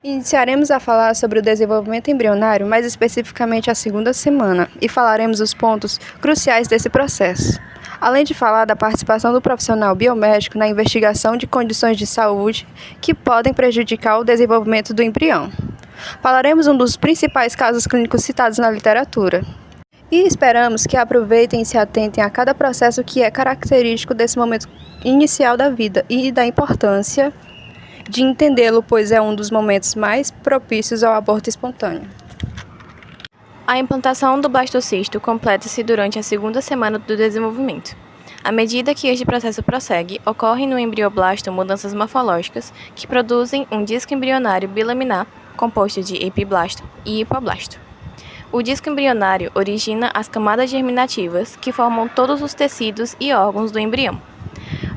Iniciaremos a falar sobre o desenvolvimento embrionário, mais especificamente a segunda semana, e falaremos os pontos cruciais desse processo. Além de falar da participação do profissional biomédico na investigação de condições de saúde que podem prejudicar o desenvolvimento do embrião. Falaremos um dos principais casos clínicos citados na literatura. E esperamos que aproveitem e se atentem a cada processo que é característico desse momento inicial da vida e da importância de entendê-lo, pois é um dos momentos mais propícios ao aborto espontâneo. A implantação do blastocisto completa-se durante a segunda semana do desenvolvimento. À medida que este processo prossegue, ocorrem no embrioblasto mudanças morfológicas que produzem um disco embrionário bilaminar composto de epiblasto e hipoblasto. O disco embrionário origina as camadas germinativas que formam todos os tecidos e órgãos do embrião.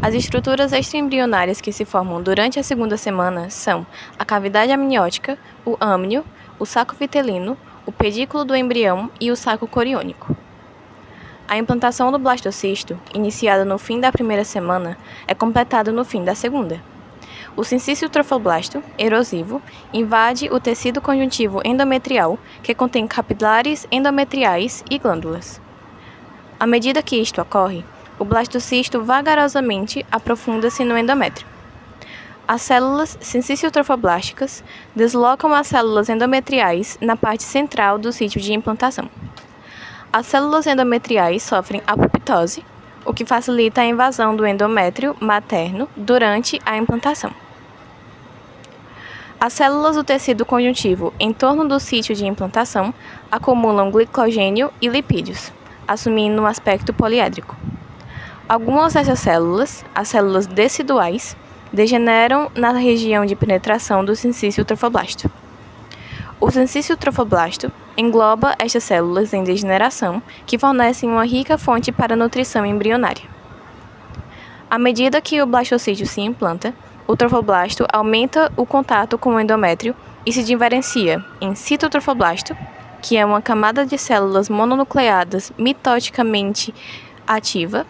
As estruturas extraembrionárias que se formam durante a segunda semana são a cavidade amniótica, o âmnio, o saco vitelino, o pedículo do embrião e o saco coriônico. A implantação do blastocisto, iniciada no fim da primeira semana, é completada no fim da segunda. O sincício trofoblasto, erosivo, invade o tecido conjuntivo endometrial, que contém capilares endometriais e glândulas. À medida que isto ocorre, o blastocisto vagarosamente aprofunda-se no endométrio. As células sincício-trofoblásticas deslocam as células endometriais na parte central do sítio de implantação. As células endometriais sofrem apoptose, o que facilita a invasão do endométrio materno durante a implantação. As células do tecido conjuntivo em torno do sítio de implantação acumulam glicogênio e lipídios, assumindo um aspecto poliédrico. Algumas dessas células, as células deciduais, degeneram na região de penetração do sincício trofoblasto. O sincício trofoblasto engloba estas células em degeneração, que fornecem uma rica fonte para a nutrição embrionária. À medida que o blastocístio se implanta, o trofoblasto aumenta o contato com o endométrio e se diferencia em citotrofoblasto, que é uma camada de células mononucleadas mitoticamente ativa,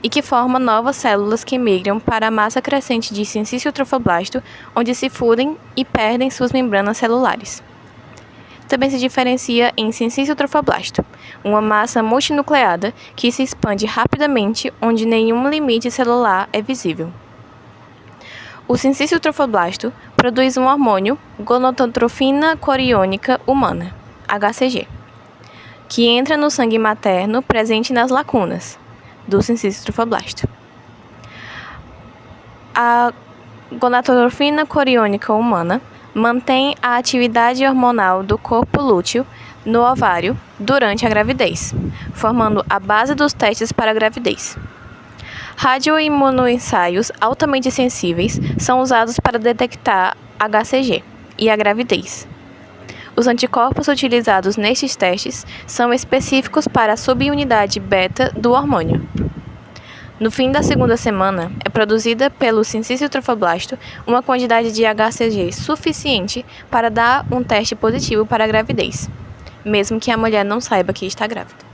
e que forma novas células que migram para a massa crescente de sincício trofoblasto, onde se fundem e perdem suas membranas celulares. Também se diferencia em sincício trofoblasto, uma massa multinucleada que se expande rapidamente onde nenhum limite celular é visível. O sincício trofoblasto produz um hormônio, gonadotrofina coriônica humana, HCG, que entra no sangue materno presente nas lacunas do sincício trofoblasto. A gonadotrofina coriônica humana mantém a atividade hormonal do corpo lúteo no ovário durante a gravidez, formando a base dos testes para a gravidez. Radioimunoensaios altamente sensíveis são usados para detectar HCG e a gravidez. Os anticorpos utilizados nestes testes são específicos para a subunidade beta do hormônio. No fim da segunda semana, é produzida pelo sincício trofoblasto uma quantidade de HCG suficiente para dar um teste positivo para a gravidez, mesmo que a mulher não saiba que está grávida.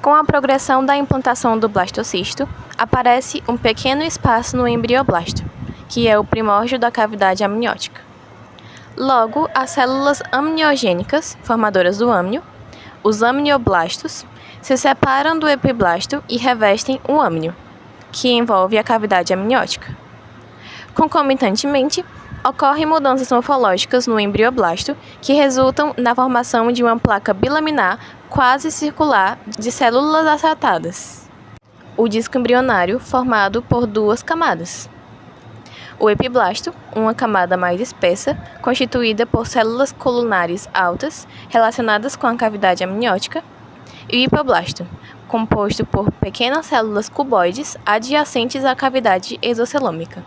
Com a progressão da implantação do blastocisto, aparece um pequeno espaço no embrioblasto, que é o primórdio da cavidade amniótica. Logo, as células amniogênicas, formadoras do âmnio, os amnioblastos, se separam do epiblasto e revestem o âmnio, que envolve a cavidade amniótica. Concomitantemente, ocorrem mudanças morfológicas no embrioblasto que resultam na formação de uma placa bilaminar quase circular de células achatadas. O disco embrionário formado por duas camadas. O epiblasto, uma camada mais espessa, constituída por células colunares altas relacionadas com a cavidade amniótica, e o hipoblasto, composto por pequenas células cuboides adjacentes à cavidade exocelômica.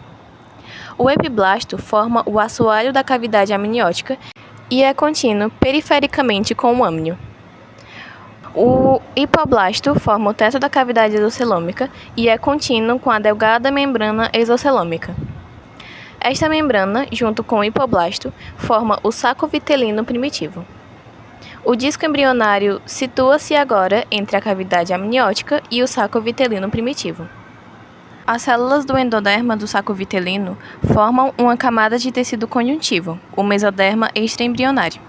O epiblasto forma o assoalho da cavidade amniótica e é contínuo perifericamente com o âmnio. O hipoblasto forma o teto da cavidade exocelômica e é contínuo com a delgada membrana exocelômica. Esta membrana, junto com o hipoblasto, forma o saco vitelino primitivo. O disco embrionário situa-se agora entre a cavidade amniótica e o saco vitelino primitivo. As células do endoderma do saco vitelino formam uma camada de tecido conjuntivo, o mesoderma extraembrionário,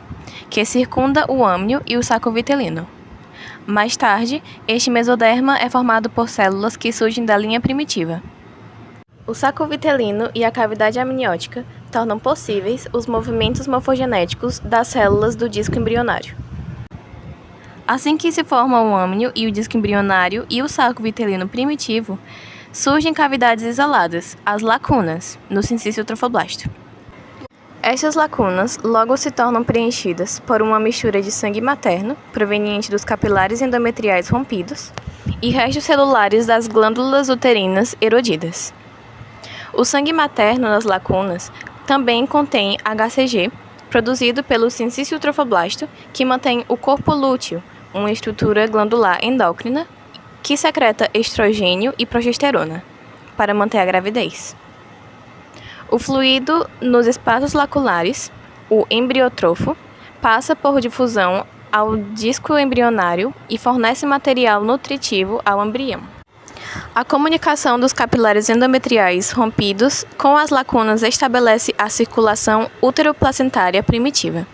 que circunda o âmnio e o saco vitelino. Mais tarde, este mesoderma é formado por células que surgem da linha primitiva. O saco vitelino e a cavidade amniótica tornam possíveis os movimentos morfogenéticos das células do disco embrionário. Assim que se formam o âmnio e o disco embrionário e o saco vitelino primitivo, surgem cavidades isoladas, as lacunas, no sincício trofoblasto. Estas lacunas logo se tornam preenchidas por uma mistura de sangue materno, proveniente dos capilares endometriais rompidos, e restos celulares das glândulas uterinas erodidas. O sangue materno nas lacunas também contém HCG, produzido pelo sincício trofoblasto, que mantém o corpo lúteo, uma estrutura glandular endócrina, que secreta estrogênio e progesterona, para manter a gravidez. O fluido nos espaços laculares, o embriotrofo, passa por difusão ao disco embrionário e fornece material nutritivo ao embrião. A comunicação dos capilares endometriais rompidos com as lacunas estabelece a circulação útero-placentária primitiva.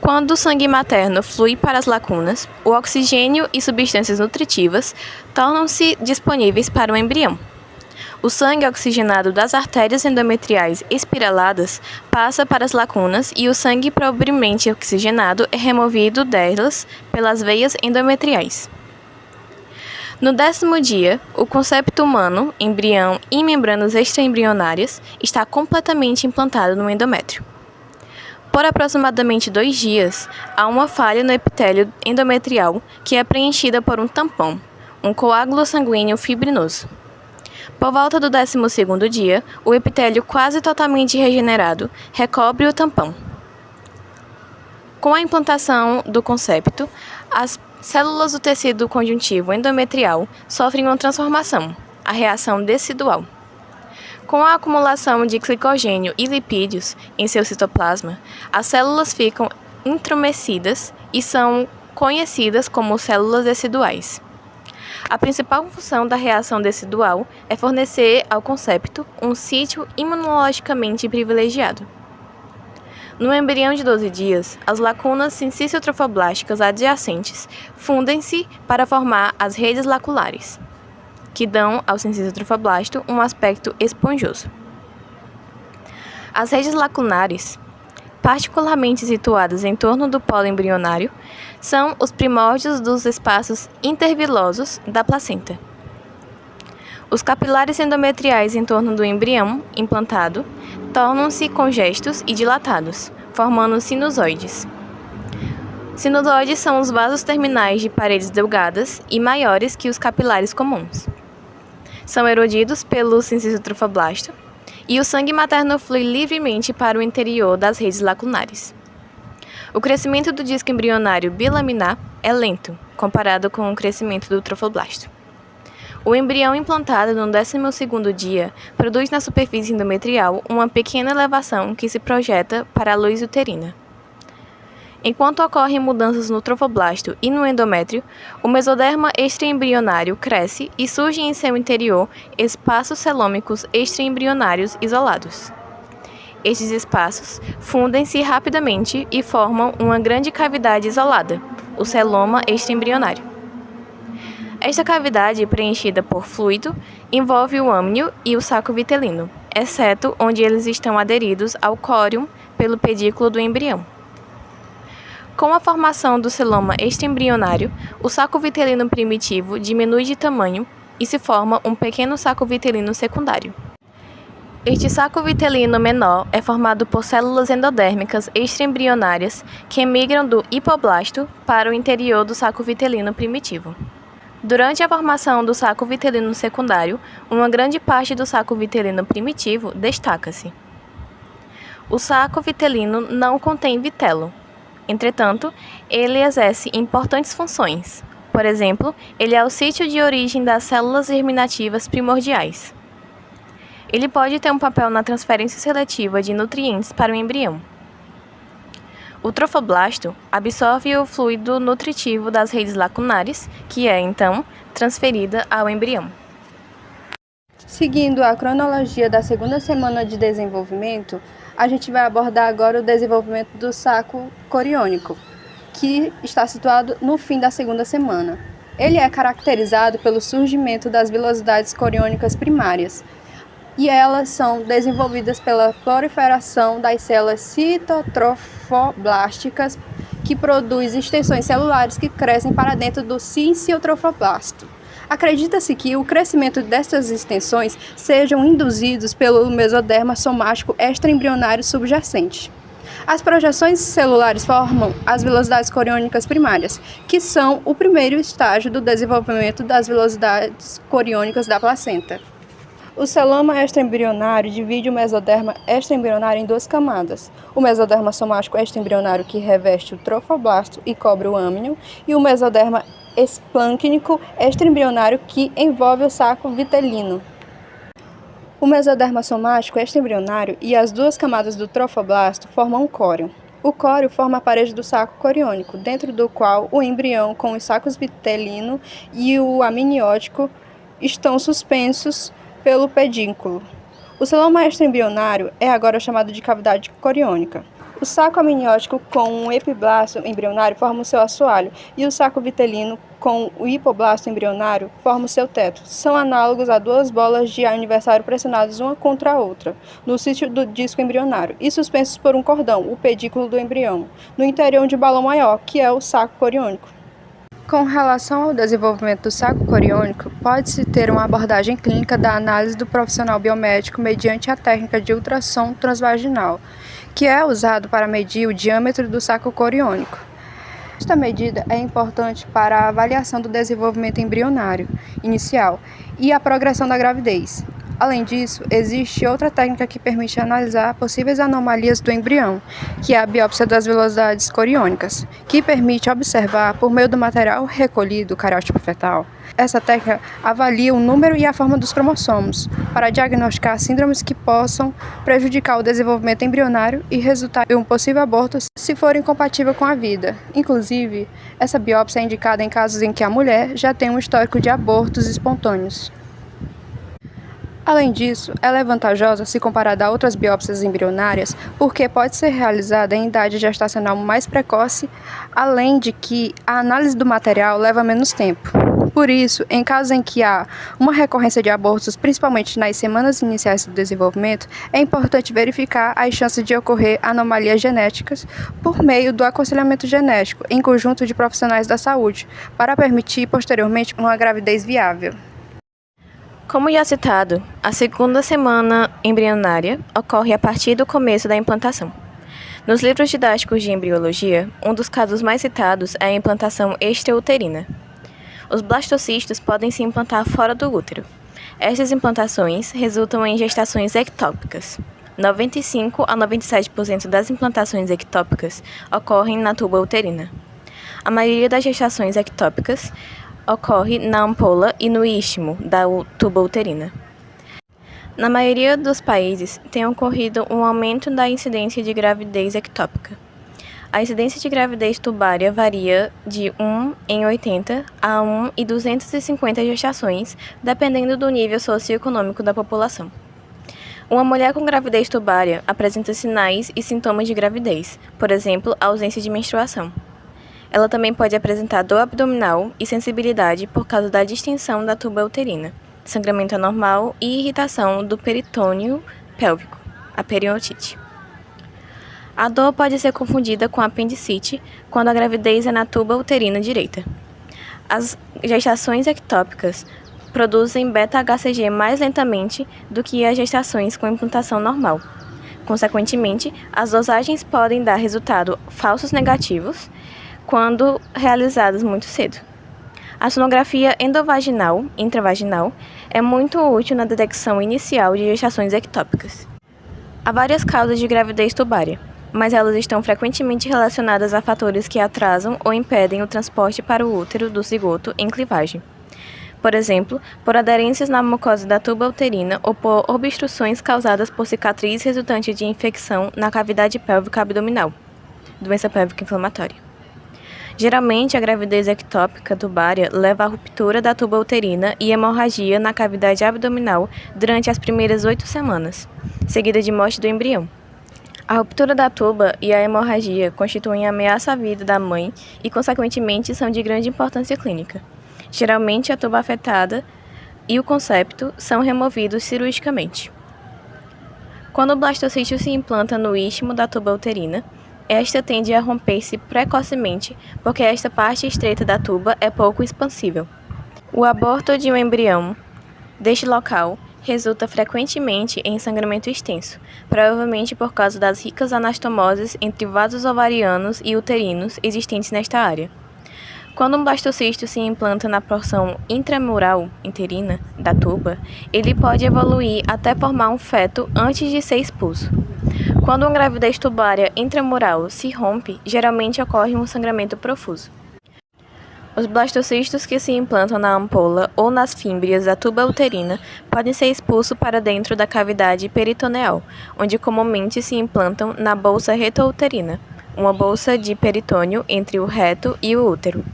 Quando o sangue materno flui para as lacunas, o oxigênio e substâncias nutritivas tornam-se disponíveis para o embrião. O sangue oxigenado das artérias endometriais espiraladas passa para as lacunas e o sangue pobremente oxigenado é removido delas pelas veias endometriais. No 10º dia, o concepto humano, embrião e membranas extraembrionárias está completamente implantado no endométrio. Por aproximadamente 2 dias, há uma falha no epitélio endometrial que é preenchida por um tampão, um coágulo sanguíneo fibrinoso. Por volta do 12º dia, o epitélio quase totalmente regenerado recobre o tampão. Com a implantação do concepto, as células do tecido conjuntivo endometrial sofrem uma transformação, a reação decidual. Com a acumulação de glicogênio e lipídios em seu citoplasma, as células ficam intromecidas e são conhecidas como células deciduais. A principal função da reação decidual é fornecer ao concepto um sítio imunologicamente privilegiado. No embrião de 12 dias, as lacunas sincício-trofoblásticas adjacentes fundem-se para formar as redes laculares, que dão ao sincício-trofoblasto um aspecto esponjoso. As redes lacunares, particularmente situadas em torno do polo embrionário, são os primórdios dos espaços intervilosos da placenta. Os capilares endometriais em torno do embrião implantado tornam-se congestos e dilatados, formando sinusoides. Sinusoides são os vasos terminais de paredes delgadas e maiores que os capilares comuns. São erodidos pelo sincício trofoblasto e o sangue materno flui livremente para o interior das redes lacunares. O crescimento do disco embrionário bilaminar é lento, comparado com o crescimento do trofoblasto. O embrião implantado no 12º dia produz na superfície endometrial uma pequena elevação que se projeta para a luz uterina. Enquanto ocorrem mudanças no trofoblasto e no endométrio, o mesoderma extraembrionário cresce e surgem em seu interior espaços celômicos extraembrionários isolados. Estes espaços fundem-se rapidamente e formam uma grande cavidade isolada, o celoma extraembrionário. Esta cavidade, preenchida por fluido, envolve o âmnio e o saco vitelino, exceto onde eles estão aderidos ao córium pelo pedículo do embrião. Com a formação do celoma extraembrionário, o saco vitelino primitivo diminui de tamanho e se forma um pequeno saco vitelino secundário. Este saco vitelino menor é formado por células endodérmicas extraembrionárias que emigram do hipoblasto para o interior do saco vitelino primitivo. Durante a formação do saco vitelino secundário, uma grande parte do saco vitelino primitivo destaca-se. O saco vitelino não contém vitelo. Entretanto, ele exerce importantes funções. Por exemplo, ele é o sítio de origem das células germinativas primordiais. Ele pode ter um papel na transferência seletiva de nutrientes para o embrião. O trofoblasto absorve o fluido nutritivo das redes lacunares, que é, então, transferida ao embrião. Seguindo a cronologia da segunda semana de desenvolvimento, a gente vai abordar agora o desenvolvimento do saco coriônico, que está situado no fim da segunda semana. Ele é caracterizado pelo surgimento das vilosidades coriônicas primárias, e elas são desenvolvidas pela proliferação das células citotrofoblásticas, que produzem extensões celulares que crescem para dentro do cinciotrofoblasto. Acredita-se que o crescimento destas extensões sejam induzidos pelo mesoderma somático extraembrionário subjacente. As projeções celulares formam as vilosidades coriônicas primárias, que são o primeiro estágio do desenvolvimento das vilosidades coriônicas da placenta. O celoma extraembrionário divide o mesoderma extraembrionário em duas camadas: o mesoderma somático extraembrionário, que reveste o trofoblasto e cobre o âmnio, e o mesoderma esplâncnico extraembrionário, que envolve o saco vitelino. O mesoderma somático extraembrionário e as duas camadas do trofoblasto formam um córeo. O córeo forma a parede do saco coriônico, dentro do qual o embrião com os sacos vitelino e o amniótico estão suspensos pelo pedúnculo. O celoma extraembrionário é agora chamado de cavidade coriônica. O saco amniótico com o epiblasto embrionário forma o seu assoalho, e o saco vitelino com o hipoblasto embrionário forma o seu teto. São análogos a duas bolas de aniversário pressionadas uma contra a outra, no sítio do disco embrionário, e suspensos por um cordão, o pedículo do embrião, no interior de um balão maior, que é o saco coriônico. Com relação ao desenvolvimento do saco coriônico, pode-se ter uma abordagem clínica da análise do profissional biomédico mediante a técnica de ultrassom transvaginal, que é usado para medir o diâmetro do saco coriônico. Esta medida é importante para a avaliação do desenvolvimento embrionário inicial e a progressão da gravidez. Além disso, existe outra técnica que permite analisar possíveis anomalias do embrião, que é a biópsia das vilosidades coriônicas, que permite observar, por meio do material recolhido, cariótipo fetal. Essa técnica avalia o número e a forma dos cromossomos, para diagnosticar síndromes que possam prejudicar o desenvolvimento embrionário e resultar em um possível aborto se for incompatível com a vida. Inclusive, essa biópsia é indicada em casos em que a mulher já tem um histórico de abortos espontâneos. Além disso, ela é vantajosa se comparada a outras biópsias embrionárias, porque pode ser realizada em idade gestacional mais precoce, além de que a análise do material leva menos tempo. Por isso, em casos em que há uma recorrência de abortos, principalmente nas semanas iniciais do desenvolvimento, é importante verificar as chances de ocorrer anomalias genéticas por meio do aconselhamento genético, em conjunto de profissionais da saúde, para permitir posteriormente uma gravidez viável. Como já citado, a segunda semana embrionária ocorre a partir do começo da implantação. Nos livros didáticos de embriologia, um dos casos mais citados é a implantação extrauterina. Os blastocistos podem se implantar fora do útero. Estas implantações resultam em gestações ectópicas. 95 a 97% das implantações ectópicas ocorrem na tuba uterina. A maioria das gestações ectópicas ocorre na ampola e no istmo da tuba uterina. Na maioria dos países, tem ocorrido um aumento da incidência de gravidez ectópica. A incidência de gravidez tubária varia de 1 em 80 a 1 em 250 gestações, dependendo do nível socioeconômico da população. Uma mulher com gravidez tubária apresenta sinais e sintomas de gravidez, por exemplo, a ausência de menstruação. Ela também pode apresentar dor abdominal e sensibilidade por causa da distensão da tuba uterina, sangramento anormal e irritação do peritônio pélvico, a periotite. A dor pode ser confundida com apendicite quando a gravidez é na tuba uterina direita. As gestações ectópicas produzem beta-HCG mais lentamente do que as gestações com implantação normal. Consequentemente, as dosagens podem dar resultado falsos negativos quando realizadas muito cedo. A sonografia endovaginal, intravaginal, é muito útil na detecção inicial de gestações ectópicas. Há várias causas de gravidez tubária, mas elas estão frequentemente relacionadas a fatores que atrasam ou impedem o transporte para o útero do zigoto em clivagem. Por exemplo, por aderências na mucosa da tuba uterina ou por obstruções causadas por cicatriz resultante de infecção na cavidade pélvica abdominal, doença pélvica inflamatória. Geralmente, a gravidez ectópica tubária leva à ruptura da tuba uterina e hemorragia na cavidade abdominal durante as primeiras 8 semanas, seguida de morte do embrião. A ruptura da tuba e a hemorragia constituem ameaça à vida da mãe e, consequentemente, são de grande importância clínica. Geralmente, a tuba afetada e o concepto são removidos cirurgicamente. Quando o blastocístio se implanta no istmo da tuba uterina, esta tende a romper-se precocemente porque esta parte estreita da tuba é pouco expansível. O aborto de um embrião deste local resulta frequentemente em sangramento extenso, provavelmente por causa das ricas anastomoses entre vasos ovarianos e uterinos existentes nesta área. Quando um blastocisto se implanta na porção intramural uterina da tuba, ele pode evoluir até formar um feto antes de ser expulso. Quando uma gravidez tubária intramural se rompe, geralmente ocorre um sangramento profuso. Os blastocistos que se implantam na ampola ou nas fímbrias da tuba uterina podem ser expulsos para dentro da cavidade peritoneal, onde comumente se implantam na bolsa retouterina, uma bolsa de peritônio entre o reto e o útero.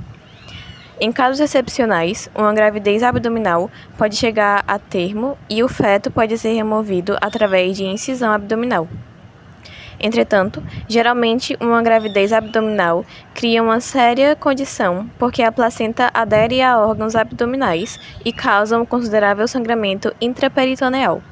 Em casos excepcionais, uma gravidez abdominal pode chegar a termo e o feto pode ser removido através de incisão abdominal. Entretanto, geralmente uma gravidez abdominal cria uma séria condição porque a placenta adere a órgãos abdominais e causa um considerável sangramento intraperitoneal.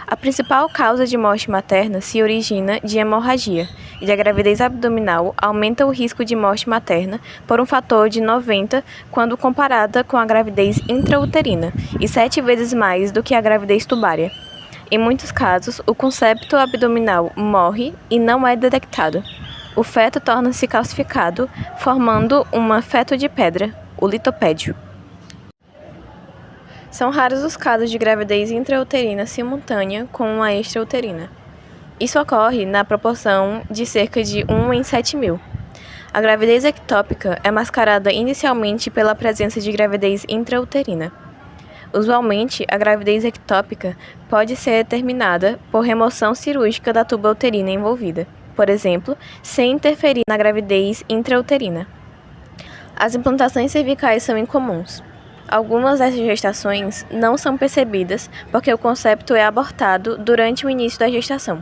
A principal causa de morte materna se origina de hemorragia, e a gravidez abdominal aumenta o risco de morte materna por um fator de 90 quando comparada com a gravidez intrauterina, e 7 vezes mais do que a gravidez tubária. Em muitos casos, o concepto abdominal morre e não é detectado. O feto torna-se calcificado, formando uma feto de pedra, o litopédio. São raros os casos de gravidez intrauterina simultânea com uma extrauterina. Isso ocorre na proporção de cerca de 1 em 7.000. A gravidez ectópica é mascarada inicialmente pela presença de gravidez intrauterina. Usualmente, a gravidez ectópica pode ser determinada por remoção cirúrgica da tuba uterina envolvida, por exemplo, sem interferir na gravidez intrauterina. As implantações cervicais são incomuns. Algumas dessas gestações não são percebidas porque o concepto é abortado durante o início da gestação.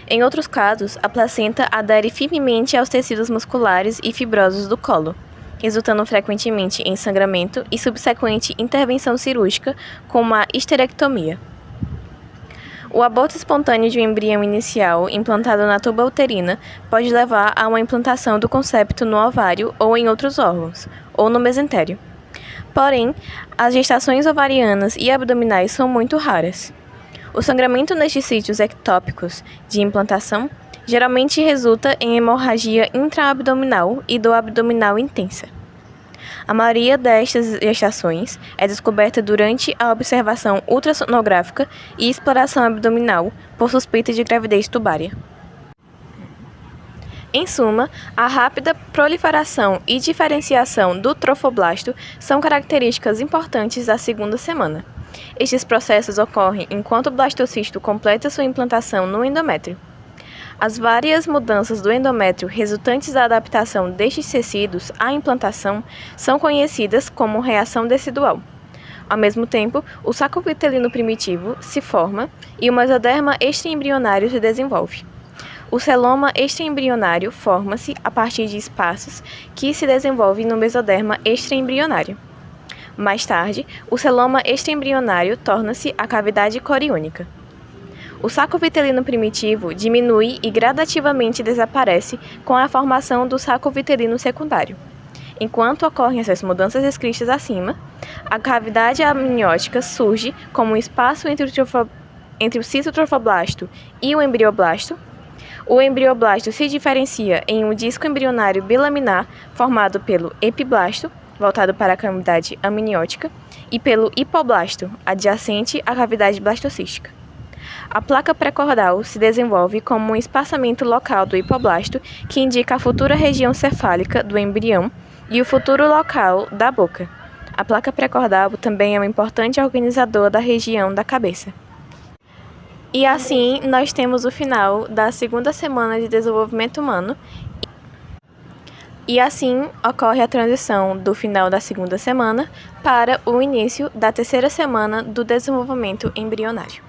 Em outros casos, a placenta adere firmemente aos tecidos musculares e fibrosos do colo, resultando frequentemente em sangramento e subsequente intervenção cirúrgica, como a histerectomia. O aborto espontâneo de um embrião inicial implantado na tuba uterina pode levar a uma implantação do concepto no ovário ou em outros órgãos, ou no mesentério. Porém, as gestações ovarianas e abdominais são muito raras. O sangramento nestes sítios ectópicos de implantação geralmente resulta em hemorragia intraabdominal e dor abdominal intensa. A maioria destas gestações é descoberta durante a observação ultrassonográfica e exploração abdominal por suspeita de gravidez tubária. Em suma, a rápida proliferação e diferenciação do trofoblasto são características importantes da segunda semana. Estes processos ocorrem enquanto o blastocisto completa sua implantação no endométrio. As várias mudanças do endométrio resultantes da adaptação destes tecidos à implantação são conhecidas como reação decidual. Ao mesmo tempo, o saco vitelino primitivo se forma e o mesoderma extraembrionário se desenvolve. O celoma extraembrionário forma-se a partir de espaços que se desenvolvem no mesoderma extraembrionário. Mais tarde, o celoma extraembrionário torna-se a cavidade coriônica. O saco vitelino primitivo diminui e gradativamente desaparece com a formação do saco vitelino secundário. Enquanto ocorrem essas mudanças descritas acima, a cavidade amniótica surge como um espaço entre o citotrofoblasto e o embrioblasto. O embrioblasto se diferencia em um disco embrionário bilaminar formado pelo epiblasto, voltado para a cavidade amniótica, e pelo hipoblasto, adjacente à cavidade blastocística. A placa pré-cordal se desenvolve como um espaçamento local do hipoblasto que indica a futura região cefálica do embrião e o futuro local da boca. A placa pré-cordal também é um importante organizador da região da cabeça. E assim, nós temos o final da segunda semana de desenvolvimento humano. E assim ocorre a transição do final da segunda semana para o início da terceira semana do desenvolvimento embrionário.